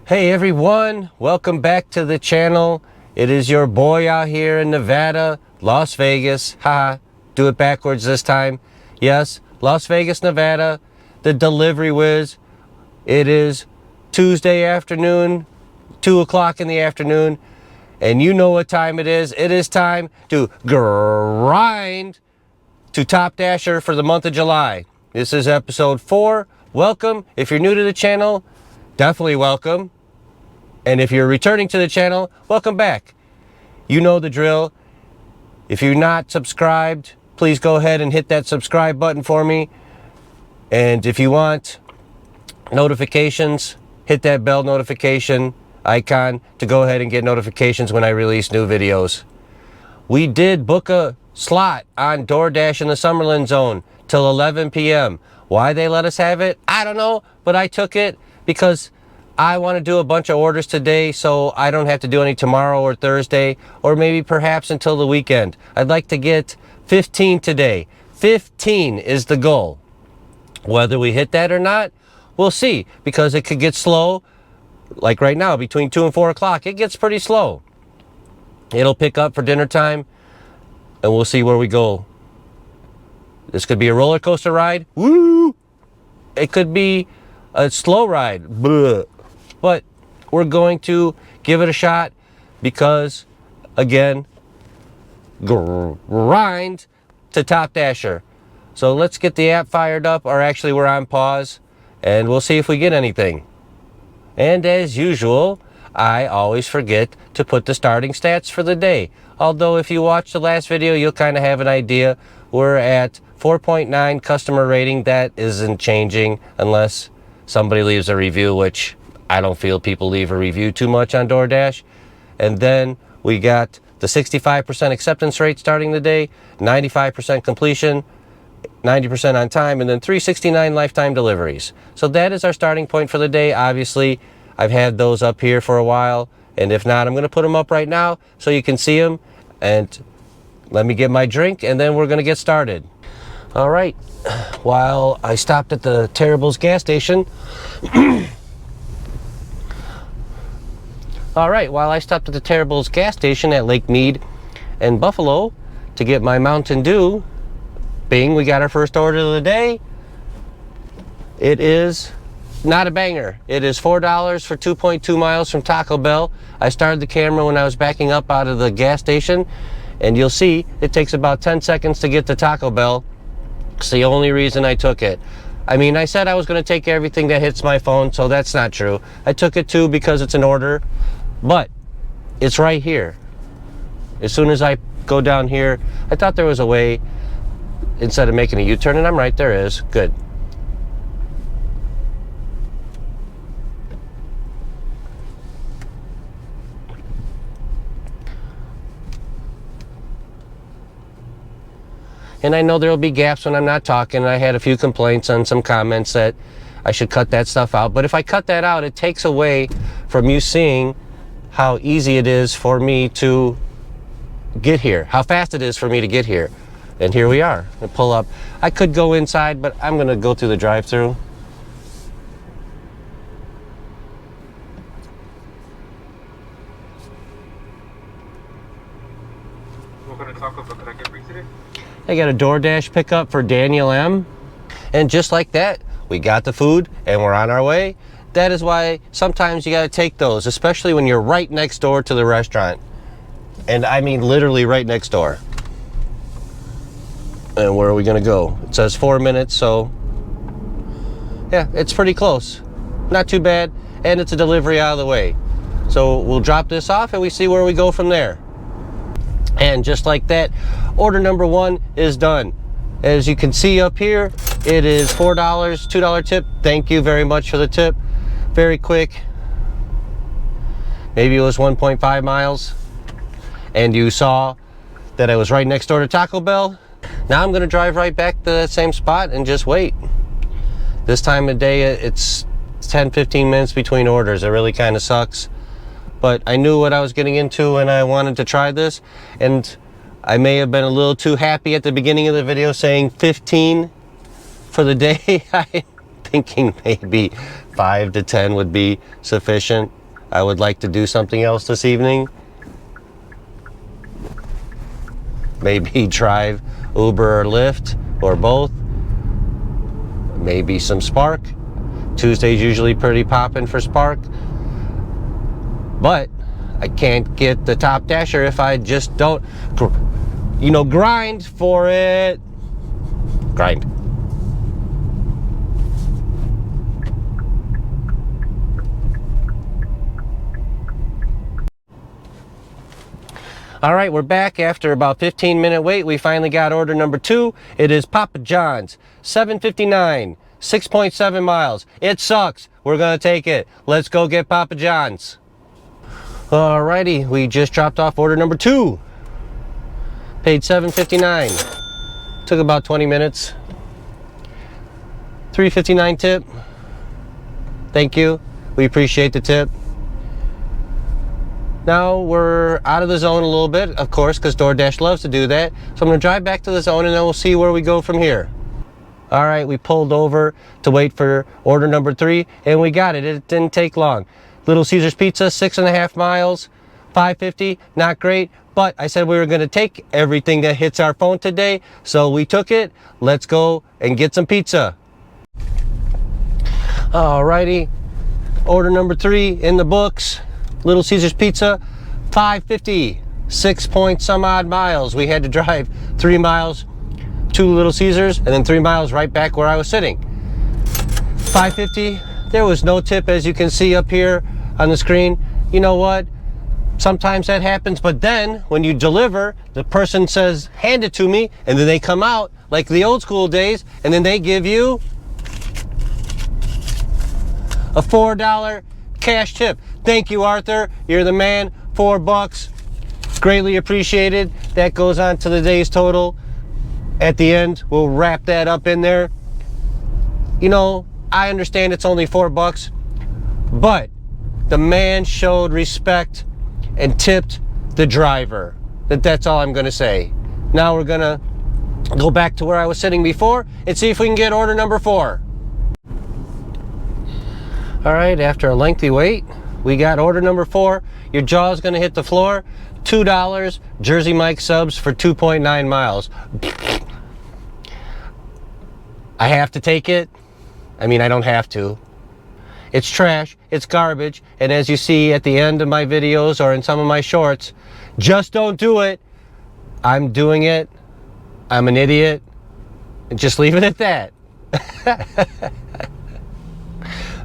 Hey everyone, welcome back to the channel. It is your boy out here in Nevada, Las Vegas. Haha, do it backwards this time. Yes, Las Vegas, Nevada, the delivery whiz. It is Tuesday afternoon, 2 o'clock in the afternoon, and you know what time it is. It is time to grind to Top Dasher for the month of July. This is episode 4. Welcome. If you're new to the channel, definitely welcome. And if you're returning to the channel, welcome back. You know the drill. If you're not subscribed, please go ahead and hit that subscribe button for me. And if you want notifications, hit that bell notification icon to go ahead and get notifications when I release new videos. We did book a slot on DoorDash in the Summerlin zone till 11 p.m. Why they let us have it, I don't know, but I took it because I want to do a bunch of orders today so I don't have to do any tomorrow or Thursday, or maybe perhaps until the weekend. I'd like to get 15 today. 15 is the goal. Whether we hit that or not, we'll see, because it could get slow. Like right now, between 2 and 4 o'clock, it gets pretty slow. It'll pick up for dinner time, and we'll see where we go. This could be a roller coaster ride. Woo! It could be a slow ride. Blah. But we're going to give it a shot because, again, grind to Top Dasher. So let's get the app fired up, or actually we're on pause, and we'll see if we get anything. And as usual, I always forget to put the starting stats for the day. Although if you watch the last video, you'll kind of have an idea. We're at 4.9 customer rating. That isn't changing unless somebody leaves a review, which I don't feel people leave a review too much on DoorDash. And then we got the 65% acceptance rate starting the day, 95% completion, 90% on time, and then 369 lifetime deliveries. So that is our starting point for the day. Obviously, I've had those up here for a while, and if not, I'm going to put them up right now so you can see them. And let me get my drink, and then we're going to get started. All right, while I stopped at the Terrible's gas station, while I stopped at the Terrible's gas station at Lake Mead and Buffalo to get my Mountain Dew, bing, we got our first order of the day. It is not a banger. It is $4 for 2.2 miles from Taco Bell. I started the camera when I was backing up out of the gas station, and you'll see it takes about 10 seconds to get to Taco Bell. It's the only reason I took it. I mean, I said I was going to take everything that hits my phone, so that's not true. I took it too because it's an order, but it's right here. As soon as I go down here, I thought there was a way instead of making a U-turn, and I'm right, there is. Good. And I know there will be gaps when I'm not talking. I had a few complaints on some comments that I should cut that stuff out. But if I cut that out, it takes away from you seeing how easy it is for me to get here, how fast it is for me to get here. And here we are. I pull up. I could go inside, but I'm going to go through the drive-thru. What kind of tacos can I get for you today? I got a DoorDash pickup for Daniel M. And just like that, we got the food and we're on our way. That is why sometimes you got to take those, especially when you're right next door to the restaurant. And I mean literally right next door. And where are we going to go? It says 4 minutes, so yeah, it's pretty close. Not too bad, and it's a delivery out of the way. So we'll drop this off and we see where we go from there. And just like that, order number 1 is done. As you can see up here, it is $4, $2 tip. Thank you very much for the tip. Very quick. Maybe it was 1.5 miles. And you saw that I was right next door to Taco Bell. Now I'm going to drive right back to that same spot and just wait. This time of day, it's 10-15 minutes between orders. It really kind of sucks. But I knew what I was getting into and I wanted to try this. And I may have been a little too happy at the beginning of the video saying 15 for the day. I'm thinking maybe 5 to 10 would be sufficient. I would like to do something else this evening. Maybe drive Uber or Lyft or both. Maybe some Spark. Tuesday's usually pretty poppin' for Spark. But I can't get the top dasher if I just don't, you know, grind for it. Grind. All right, we're back after about 15-minute wait. We finally got order number 2. It is Papa John's, 759, 6.7 miles. It sucks. We're gonna take it. Let's go get Papa John's. All righty, we just dropped off order number 2. Paid $7.59. Took about 20 minutes. $3.59 tip. Thank you. We appreciate the tip. Now we're out of the zone a little bit, of course, because DoorDash loves to do that. So I'm going to drive back to the zone and then we'll see where we go from here. All right, we pulled over to wait for order number 3 and we got it. It didn't take long. Little Caesars Pizza, 6.5 miles, $5.50, not great. But I said we were going to take everything that hits our phone today. So we took it. Let's go and get some pizza. All righty, order number 3 in the books. Little Caesars Pizza, $5.50, 6 point some odd miles. We had to drive 3 miles to Little Caesars and then 3 miles right back where I was sitting. $5.50, there was no tip as you can see up here on the screen. You know what? Sometimes that happens, but then when you deliver, the person says, hand it to me, and then they come out like the old school days, and then they give you a $4 cash tip. Thank you, Arthur. You're the man. $4. Greatly appreciated. That goes on to the day's total. At the end, we'll wrap that up in there. You know, I understand it's only $4, but the man showed respect and tipped the driver. That's all I'm going to say. Now we're going to go back to where I was sitting before and see if we can get order number 4. All right, after a lengthy wait, we got order number 4. Your jaw's gonna hit the floor. $2 Jersey Mike subs for 2.9 miles. I have to take it. I mean, I don't have to. It's trash, it's garbage, and as you see at the end of my videos or in some of my shorts, just don't do it. I'm doing it. I'm an idiot. And just leave it at that.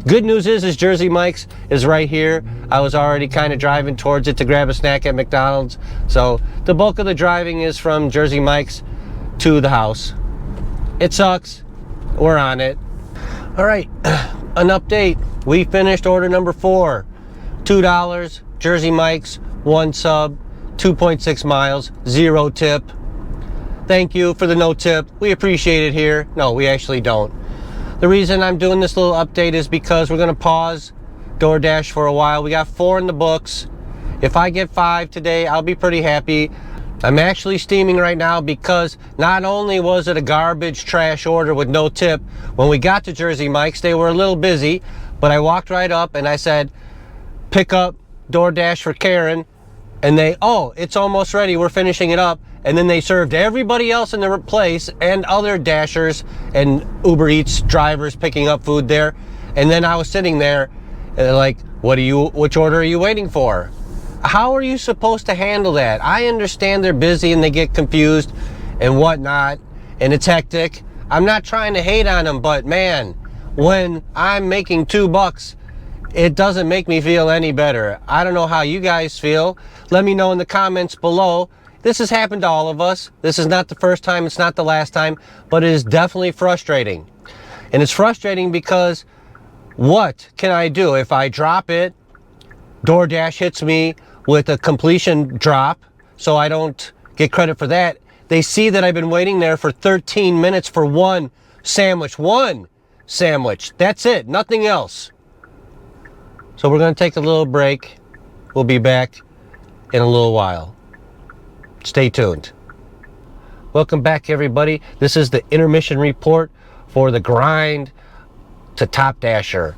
Good news is Jersey Mike's is right here. I was already kind of driving towards it to grab a snack at McDonald's. So the bulk of the driving is from Jersey Mike's to the house. It sucks. We're on it. All right, an update. We finished order number 4. $2, Jersey Mike's, 1 sub, 2.6 miles, 0 tip. Thank you for the no tip. We appreciate it here. No, we actually don't. The reason I'm doing this little update is because we're going to pause DoorDash for a while. We got 4 in the books. If I get 5 today, I'll be pretty happy. I'm actually steaming right now because not only was it a garbage trash order with no tip, when we got to Jersey Mike's, they were a little busy, but I walked right up and I said, pick up DoorDash for Karen. And they, oh, it's almost ready. We're finishing it up. And then they served everybody else in the place and other dashers and UberEats drivers picking up food there. And then I was sitting there like, which order are you waiting for? How are you supposed to handle that? I understand they're busy and they get confused and whatnot, and it's hectic. I'm not trying to hate on them, but man, when I'm making $2, it doesn't make me feel any better. I don't know how you guys feel. Let me know in the comments below. This has happened to all of us. This is not the first time, it's not the last time, but it is definitely frustrating. And it's frustrating because what can I do? If I drop it, DoorDash hits me with a completion drop, so I don't get credit for that. They see that I've been waiting there for 13 minutes for one sandwich. One sandwich. That's it. Nothing else. So we're going to take a little break. We'll be back in a little while. Stay tuned. Welcome back, everybody. This is the intermission report for the grind to Top Dasher.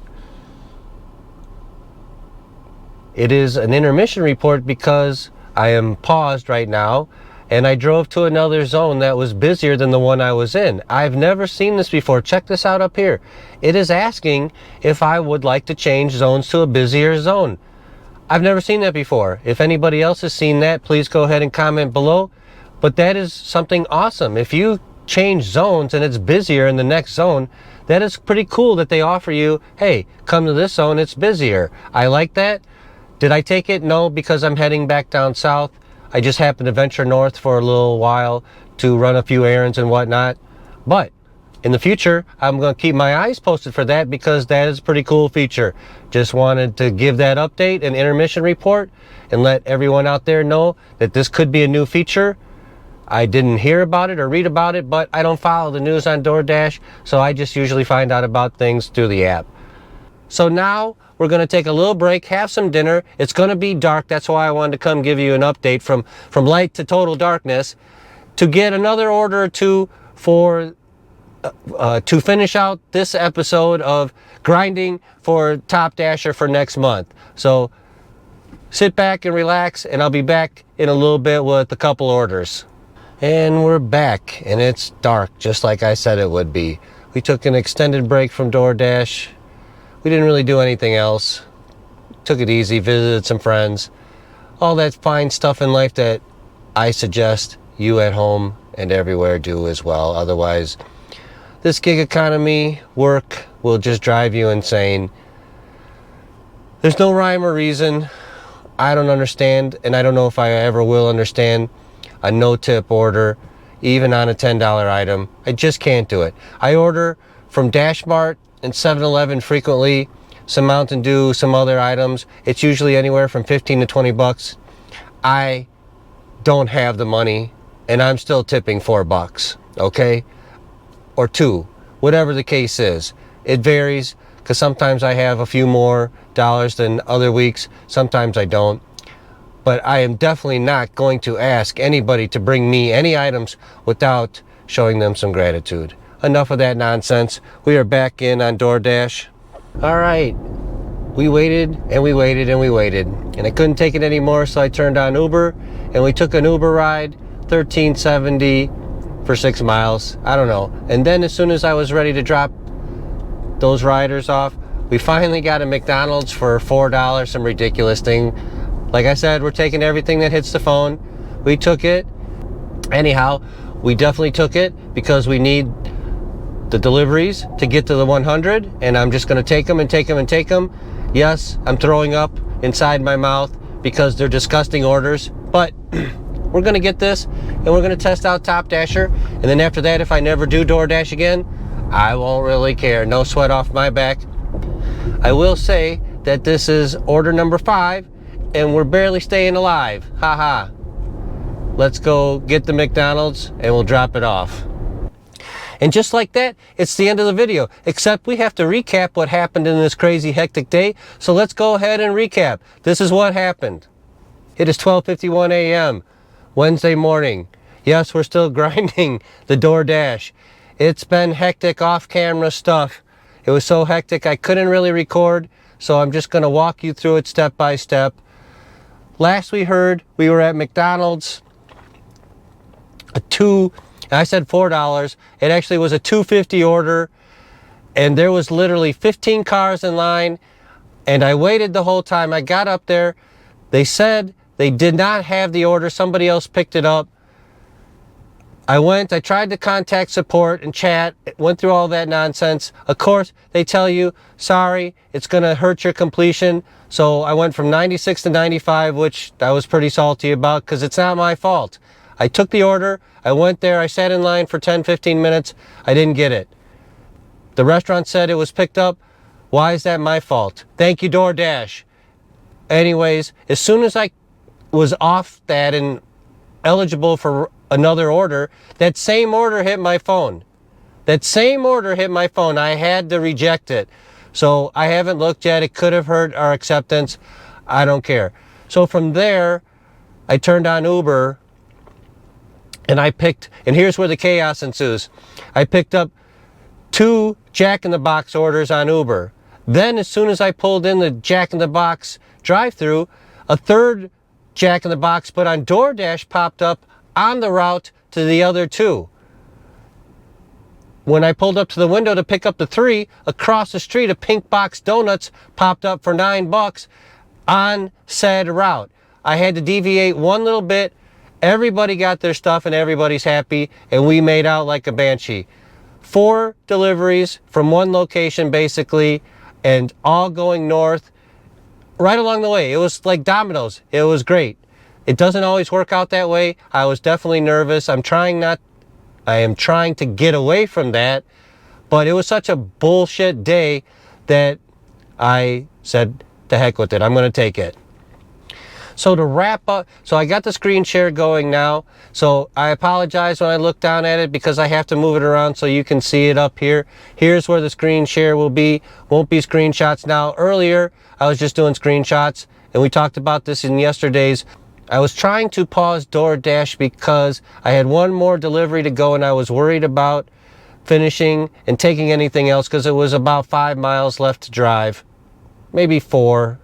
it is an intermission report because I am paused right now and I drove to another zone that was busier than the one I was in. I've never seen this before. Check this out up here. It is asking if I would like to change zones to a busier zone. I've never seen that before. If anybody else has seen that, please go ahead and comment below. But that is something awesome. If you change zones and it's busier in the next zone, that is pretty cool that they offer you, hey, come to this zone, it's busier. I like that. Did I take it? No, because I'm heading back down south. I just happened to venture north for a little while to run a few errands and whatnot. But in the future, I'm going to keep my eyes posted for that because that is a pretty cool feature. Just wanted to give that update and intermission report and let everyone out there know that this could be a new feature. I didn't hear about it or read about it, but I don't follow the news on DoorDash, so I just usually find out about things through the app. So now we're going to take a little break, have some dinner. It's going to be dark. That's why I wanted to come give you an update from light to total darkness to get another order or two for to finish out this episode of grinding for Top Dasher for next month. So sit back and relax, and I'll be back in a little bit with a couple orders. And we're back, and it's dark, just like I said it would be. We took an extended break from DoorDash. We didn't really do anything else. Took it easy, visited some friends. All that fine stuff in life that I suggest you at home and everywhere do as well. Otherwise, this gig economy work will just drive you insane. There's no rhyme or reason. I don't understand, and I don't know if I ever will understand a no-tip order, even on a $10 item. I just can't do it. I order from Dash Mart and 7-Eleven frequently, some Mountain Dew, some other items. It's usually anywhere from 15 to 20 bucks. I don't have the money, and I'm still tipping $4, okay? Or $2, whatever the case is. It varies, because sometimes I have a few more dollars than other weeks. Sometimes I don't. But I am definitely not going to ask anybody to bring me any items without showing them some gratitude. Enough of that nonsense. We are back in on DoorDash. All right. We waited and we waited and we waited. And I couldn't take it anymore, so I turned on Uber. And we took an Uber ride, $13.70 for 6 miles. I don't know. And then as soon as I was ready to drop those riders off, we finally got a McDonald's for $4, some ridiculous thing. Like I said, we're taking everything that hits the phone. We took it. Anyhow, we definitely took it because we need the deliveries to get to the 100, and I'm just going to take them and take them and take them. Yes, I'm throwing up inside my mouth because they're disgusting orders, but we're going to get this, and we're going to test out Top Dasher, and then after that, if I never do DoorDash again, I won't really care. No sweat off my back. I will say that this is order number 5, and we're barely staying alive. Haha. Let's go get the McDonald's and we'll drop it off. And just like that, it's the end of the video. Except we have to recap what happened in this crazy hectic day. So let's go ahead and recap. This is what happened. It is 12:51 a.m. Wednesday morning. Yes, we're still grinding the DoorDash. It's been hectic off-camera stuff. It was so hectic I couldn't really record. So I'm just going to walk you through it step by step. Last we heard, we were at McDonald's. I said $4. It actually was a $2.50 order, and there was literally 15 cars in line, and I waited the whole time. I got up there. They said they did not have the order. Somebody else picked it up. I tried to contact support and chat, went through all that nonsense. Of course, they tell you, sorry, it's going to hurt your completion. So I went from 96 to 95, which I was pretty salty about because it's not my fault. I took the order, I went there, I sat in line for 10-15 minutes, I didn't get it. The restaurant said it was picked up. Why is that my fault? Thank you, DoorDash. Anyways, as soon as I was off that and eligible for another order, that same order hit my phone. That same order hit my phone. I had to reject it. So I haven't looked yet. It could have hurt our acceptance. I don't care. So from there, I turned on Uber and and here's where the chaos ensues. I picked up 2 Jack in the Box orders on Uber. Then as soon as I pulled in the Jack in the Box drive-through, a third Jack in the Box, but on DoorDash popped up on the route to the other two. When I pulled up to the window to pick up the 3, across the street a pink box donuts popped up for $9 on said route. I had to deviate one little bit. Everybody got their stuff and everybody's happy, and we made out like a banshee. 4 deliveries from one location basically, and all going north right along the way. It was like dominoes. It was great. It doesn't always work out that way. I was definitely nervous. I am trying to get away from that, but it was such a bullshit day that I said, to heck with it. I'm going to take it. So to wrap up, so I got the screen share going now. So I apologize when I look down at it because I have to move it around so you can see it up here. Here's where the screen share will be. Won't be screenshots now. Earlier, I was just doing screenshots, and we talked about this in yesterday's. I was trying to pause DoorDash because I had one more delivery to go, and I was worried about finishing and taking anything else because it was about 5 miles left to drive. Maybe 4.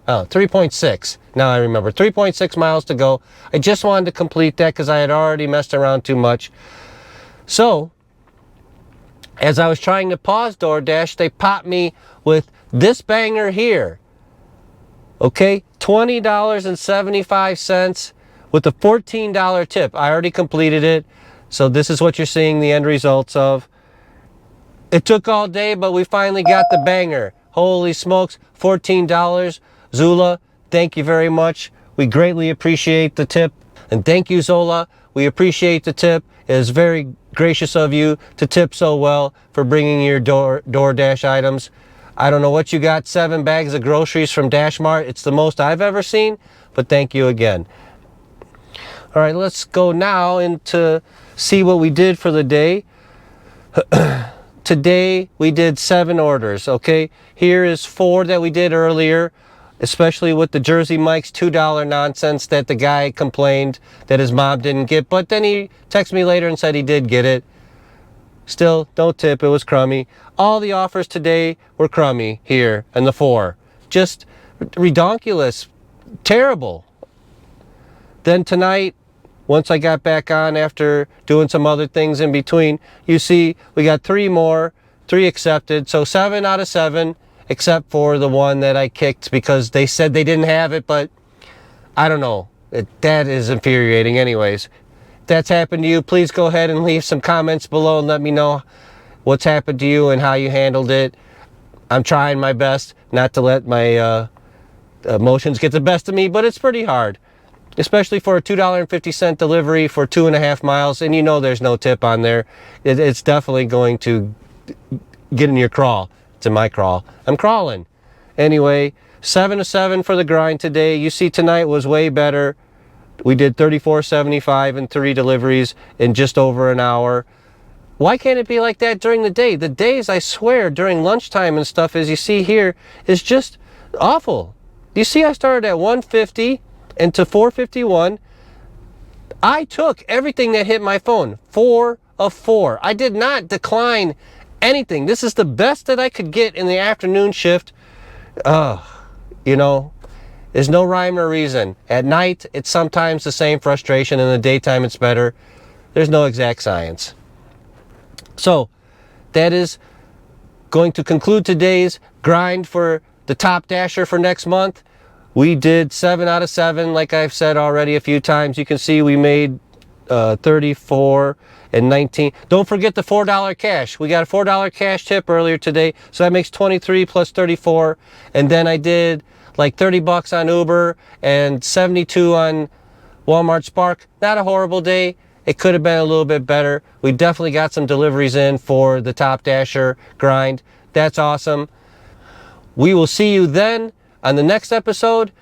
Oh, 3.6. Now I remember. 3.6 miles to go. I just wanted to complete that because I had already messed around too much. So, as I was trying to pause DoorDash, they popped me with this banger here. Okay, $20.75 with a $14 tip. I already completed it. So this is what you're seeing the end results of. It took all day, but we finally got the banger. Holy smokes, $14. Zula, thank you very much. We greatly appreciate the tip. And thank you, Zola. We appreciate the tip. It is very gracious of you to tip so well for bringing your DoorDash items. I don't know what you got, 7 bags of groceries from DashMart. It's the most I've ever seen, but thank you again. All right, let's go now into see what we did for the day. Today, we did 7 orders, okay? Here is 4 that we did earlier, especially with the Jersey Mike's $2 nonsense that the guy complained that his mom didn't get, but then he texted me later and said he did get it. Still, don't tip, it was crummy. All the offers today were crummy here, and the 4. Just redonkulous, terrible. Then tonight, once I got back on after doing some other things in between, you see we got 3 more, 3 accepted. So 7 out of 7, except for the one that I kicked because they said they didn't have it, but I don't know. That is infuriating anyways. If that's happened to you, please go ahead and leave some comments below and let me know what's happened to you and how you handled it. I'm trying my best not to let my emotions get the best of me, but it's pretty hard. Especially for a $2.50 delivery for 2.5 miles, and you know there's no tip on there. It's definitely going to get in your crawl. It's in my crawl. I'm crawling. Anyway, 7 of 7 for the grind today. You see tonight was way better. We did $34.75 in 3 deliveries in just over an hour. Why can't it be like that during the day? The days, I swear, during lunchtime and stuff, as you see here, is just awful. You see I started at 150 and to 451. I took everything that hit my phone. 4 of 4. I did not decline anything. This is the best that I could get in the afternoon shift. You know, there's no rhyme or reason. At night, it's sometimes the same frustration. In the daytime, it's better. There's no exact science. So, that is going to conclude today's grind for the top dasher for next month. We did 7 out of 7, like I've said already a few times. You can see we made 34 and 19. Don't forget the $4 cash. We got a $4 cash tip earlier today, so that makes 23 plus 34. And then I did like 30 bucks on Uber and 72 on Walmart Spark. Not a horrible day. It could have been a little bit better. We definitely got some deliveries in for the Top Dasher grind. That's awesome. We will see you then on the next episode.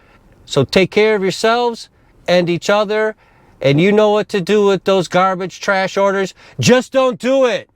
So take care of yourselves and each other. And you know what to do with those garbage trash orders. Just don't do it.